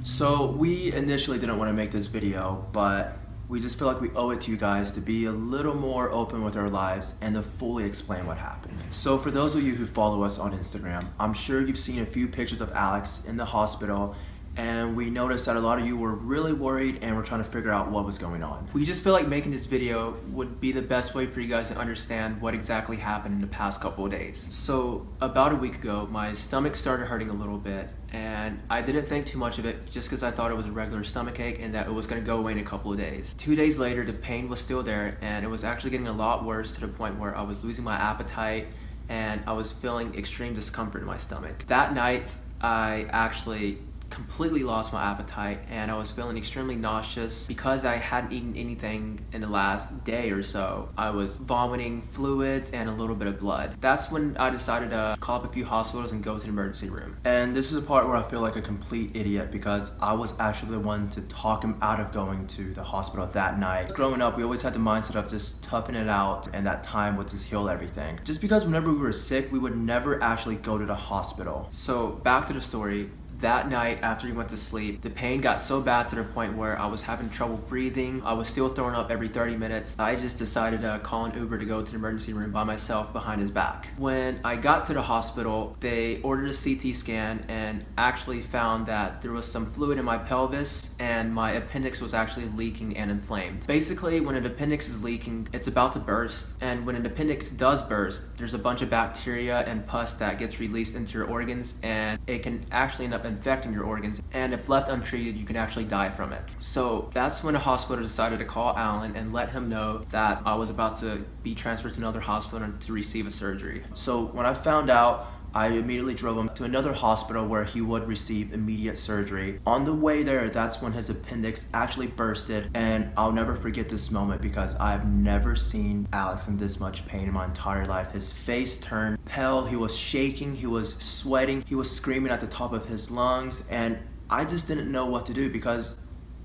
So we initially didn't want to make this video, but we just feel like we owe it to you guys to be a little more open with our lives and to fully explain what happened. So for those of you who follow us on Instagram, I'm sure you've seen a few pictures of Alex in the hospital, and we noticed that a lot of you were really worried and were trying to figure out what was going on. We just feel like making this video would be the best way for you guys to understand what exactly happened in the past couple of days. So about a week ago, my stomach started hurting a little bit, and I didn't think too much of it just because I thought it was a regular stomach ache and that it was going to go away in a couple of days. 2 days later, the pain was still there, and it was actually getting a lot worse to the point where I was losing my appetite and I was feeling extreme discomfort in my stomach. That night, I actually completely lost my appetite and I was feeling extremely nauseous because I hadn't eaten anything in the last day or so. I was vomiting fluids and a little bit of blood. That's when I decided to call up a few hospitals and go to the emergency room. And this is the part where I feel like a complete idiot because I was actually the one to talk him out of going to the hospital that night. Growing up, we always had the mindset of just toughing it out and that time would just heal everything. Just because whenever we were sick, we would never actually go to the hospital. So back to the story. That night, after we went to sleep, the pain got so bad to the point where I was having trouble breathing. I was still throwing up every 30 minutes. I just decided to call an Uber to go to the emergency room by myself behind his back. When I got to the hospital, they ordered a CT scan and actually found that there was some fluid in my pelvis and my appendix was actually leaking and inflamed. Basically, when an appendix is leaking, it's about to burst, and when an appendix does burst, there's a bunch of bacteria and pus that gets released into your organs, and it can actually end up infecting your organs, and if left untreated, you can actually die from it. So that's when the hospital decided to call Alan and let him know that I was about to be transferred to another hospital to receive a surgery. So when I found out, I immediately drove him to another hospital where he would receive immediate surgery. On the way there, that's when his appendix actually bursted, and I'll never forget this moment because I've never seen Alex in this much pain in my entire life. His face turned pale, he was shaking, he was sweating, he was screaming at the top of his lungs, and I just didn't know what to do because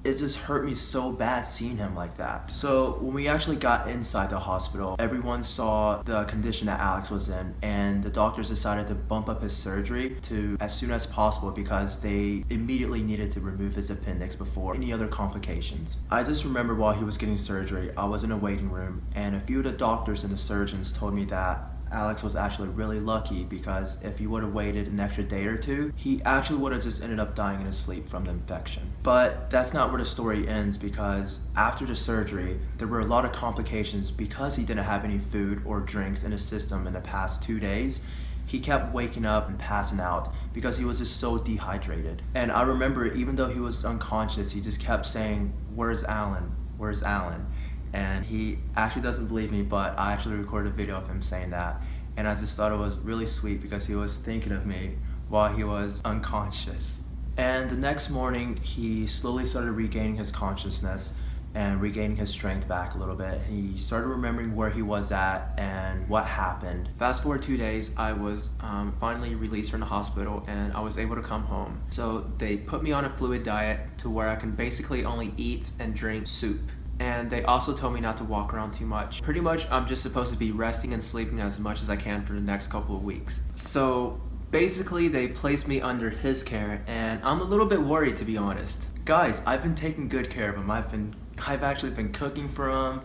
it just hurt me so bad seeing him like that. So when we actually got inside the hospital, everyone saw the condition that Alex was in, and the doctors decided to bump up his surgery to as soon as possible because they immediately needed to remove his appendix before any other complications. I just remember while he was getting surgery, I was in a waiting room, and a few of the doctors and the surgeons told me that Alex was actually really lucky because if he would have waited an extra day or two, he actually would have just ended up dying in his sleep from the infection. But that's not where the story ends, because after the surgery, there were a lot of complications because he didn't have any food or drinks in his system in the past 2 days. He kept waking up and passing out because he was just so dehydrated. And I remember even though he was unconscious, he just kept saying, "Where's Alan? Where's Alan?" And he actually doesn't believe me, but I actually recorded a video of him saying that. And I just thought it was really sweet because he was thinking of me while he was unconscious. And the next morning, he slowly started regaining his consciousness and regaining his strength back a little bit. He started remembering where he was at and what happened. Fast forward 2 days, I was finally released from the hospital and I was able to come home. So they put me on a fluid diet to where I can basically only eat and drink soup. And they also told me not to walk around too much. Pretty much, I'm just supposed to be resting and sleeping as much as I can for the next couple of weeks. So basically, they placed me under his care, and I'm a little bit worried, to be honest. Guys, I've been taking good care of him. I've actually been cooking for him.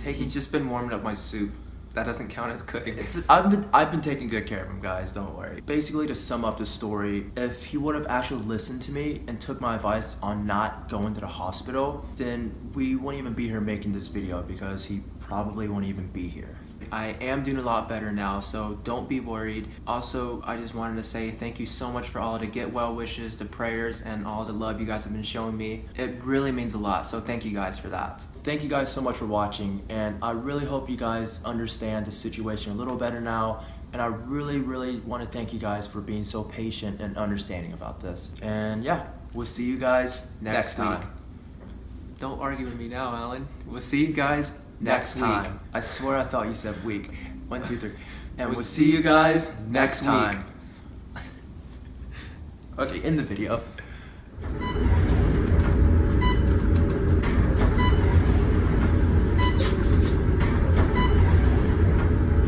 He's just been warming up my soup. That doesn't count as cooking. I've been taking good care of him, guys, don't worry. Basically, to sum up the story, if he would have actually listened to me and took my advice on not going to the hospital, then we wouldn't even be here making this video because he probably won't even be here. I am doing a lot better now, so don't be worried. Also, I just wanted to say thank you so much for all the get well wishes, the prayers, and all the love you guys have been showing me. It really means a lot, so thank you guys for that. Thank you guys so much for watching, and I really hope you guys understand the situation a little better now, and I really, really want to thank you guys for being so patient and understanding about this. And yeah, we'll see you guys next time. Week. Don't argue with me now, Alan. We'll see you guys next time. Week. I swear I thought you said week. 1, 2, 3. And we'll see you guys next time. Okay, in the video.